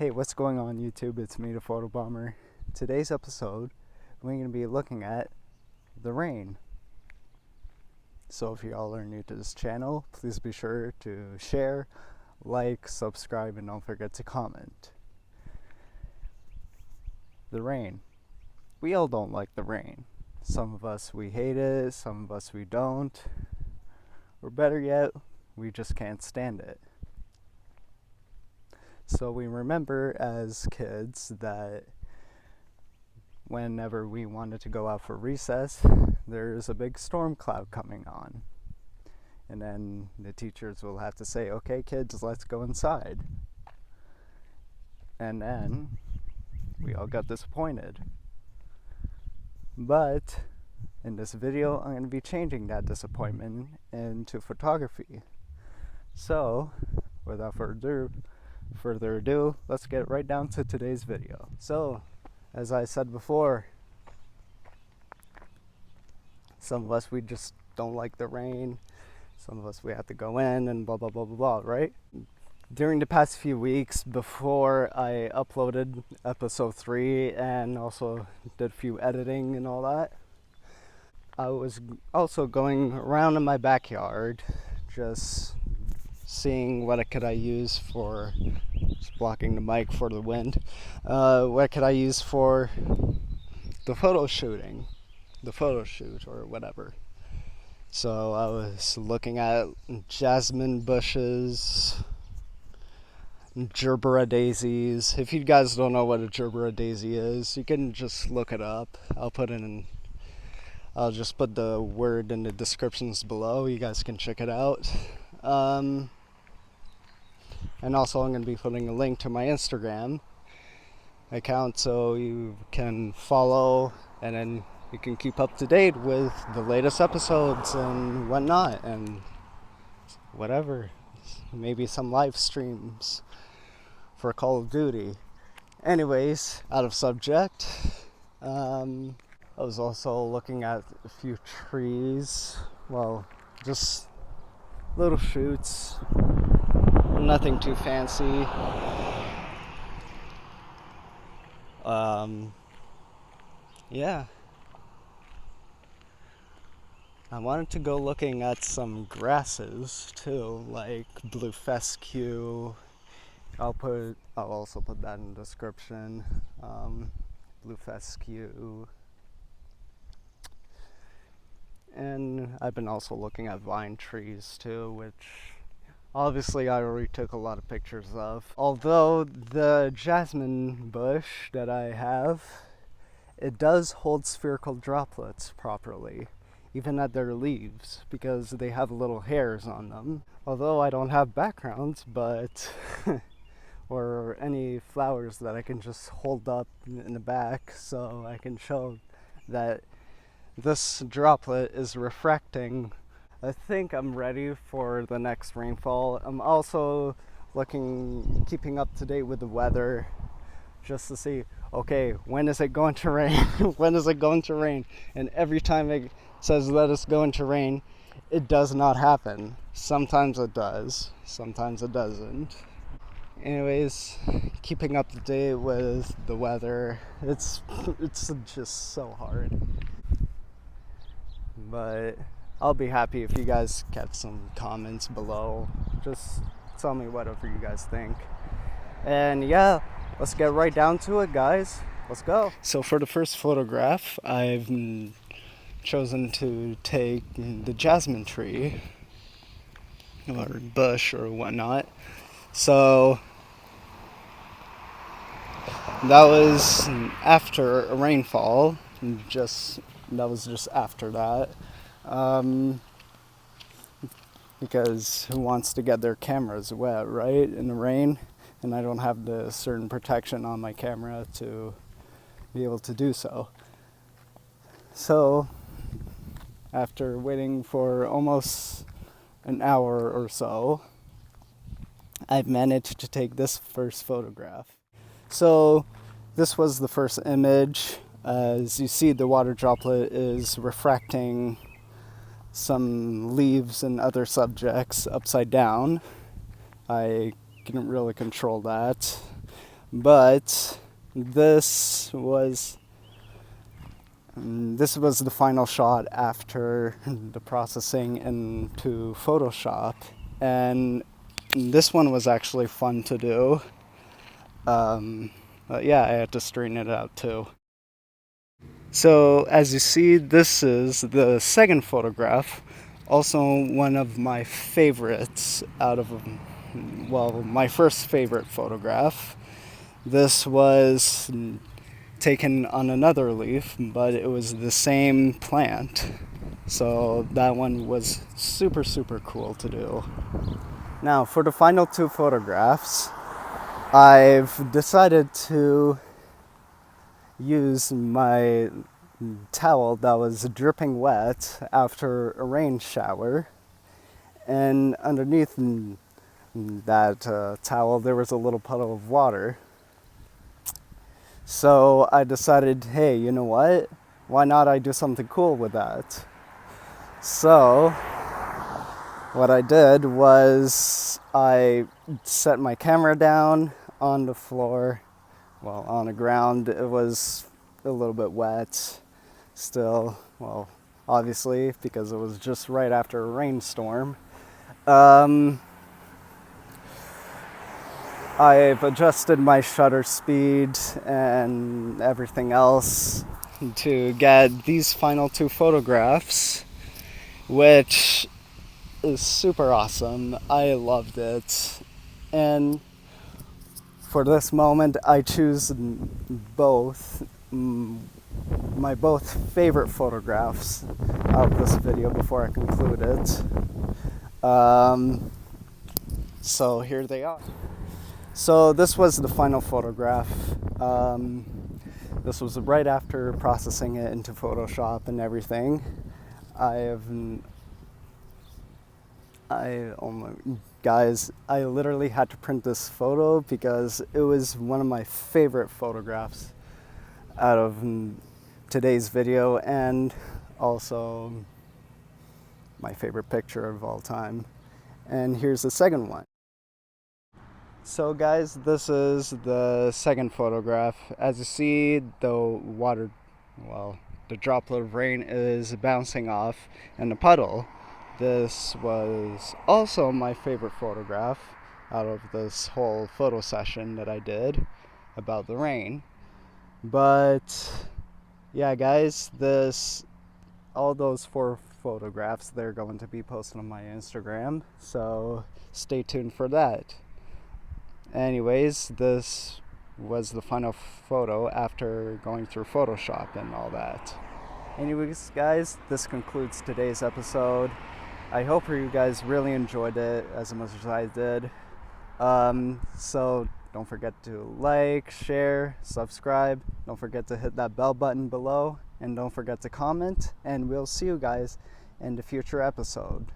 Hey, what's going on YouTube? It's me, the Photo Bomber. Today's episode, we're going to be looking at the rain. So if y'all are new to this channel, please be sure to share, like, subscribe, and don't forget to comment. The rain. We all don't like the rain. Some of us, we hate it, some of us, we don't. Or better yet, we just can't stand it. So we remember as kids that whenever we wanted to go out for recess, there's a big storm cloud coming on. And then the teachers will have to say, okay kids, let's go inside. And then we all got disappointed. But in this video, I'm going to be changing that disappointment into photography. So without further ado, let's get right down to today's video. So, as I said before, some of us, we just don't like the rain. Some of us, we have to go in and blah, blah, blah, blah, blah, right? During the past few weeks, before I uploaded episode 3 and also did a few editing and all that, I was also going around in my backyard, just seeing what could I use for just blocking the mic for the wind. What could I use for the photo shoot or whatever. So I was looking at jasmine bushes, gerbera daisies. If you guys don't know what a gerbera daisy is, you can just look it up. I'll just put the word in the descriptions below. You guys can check it out. And also I'm going to be putting a link to my Instagram account so you can follow and then you can keep up to date with the latest episodes and whatnot and whatever. Maybe some live streams for Call of Duty. Anyways, out of subject. I was also looking at a few trees. Well, just little shoots. Nothing too fancy. Yeah. I wanted to go looking at some grasses too, like blue fescue. I'll also put that in the description. Blue fescue. And I've been also looking at vine trees too, which obviously I already took a lot of pictures of. Although the jasmine bush that I have, it does hold spherical droplets properly, even at their leaves, because they have little hairs on them. Although I don't have backgrounds, but or any flowers that I can just hold up in the back so I can show that this droplet is refracting. I think I'm ready for the next rainfall. I'm also keeping up to date with the weather just to see, okay, when is it going to rain? When is it going to rain? And every time it says let us go into rain, it does not happen. Sometimes it does, sometimes it doesn't. Anyways, keeping up to date with the weather, it's just so hard. But I'll be happy if you guys get some comments below. Just tell me whatever you guys think. And yeah, let's get right down to it, guys. Let's go. So for the first photograph, I've chosen to take the jasmine tree or bush or whatnot. So that was after a rainfall. That was just after that. Because who wants to get their cameras wet, right, in the rain? And I don't have the certain protection on my camera to be able to do so. So after waiting for almost an hour or so, I've managed to take this first photograph. So this was the first image. As you see, the water droplet is refracting some leaves and other subjects upside down. I couldn't really control that, But this was the final shot after the processing into Photoshop, and this one was actually fun to do. But yeah, I had to straighten it out too. So as you see, this is the second photograph, also one of my favorites my first favorite photograph. This was taken on another leaf, but it was the same plant. So that one was super, super cool to do. Now, for the final two photographs, I've decided to use my towel that was dripping wet after a rain shower, and underneath that towel there was a little puddle of water. So I decided, hey, you know what? Why not I do something cool with that? So what I did was I set my camera down on the floor, on the ground. It was a little bit wet still, obviously, because it was just right after a rainstorm. I've adjusted my shutter speed and everything else to get these final two photographs, which is super awesome. I loved it. And for this moment, I choose my both favorite photographs of this video before I conclude it. So here they are. So this was the final photograph. This was right after processing it into Photoshop and everything. Guys, I literally had to print this photo because it was one of my favorite photographs out of today's video, and also my favorite picture of all time. And here's the second one. So guys, this is the second photograph. As you see, the droplet of rain is bouncing off in the puddle. This was also my favorite photograph out of this whole photo session that I did about the rain. But yeah, guys, all those 4 photographs, they're going to be posted on my Instagram, so stay tuned for that. Anyways, this was the final photo after going through Photoshop and all that. Anyways, guys, this concludes today's episode. I hope you guys really enjoyed it as much as I did. So don't forget to like, share, subscribe. Don't forget to hit that bell button below. And don't forget to comment. And we'll see you guys in the future episode.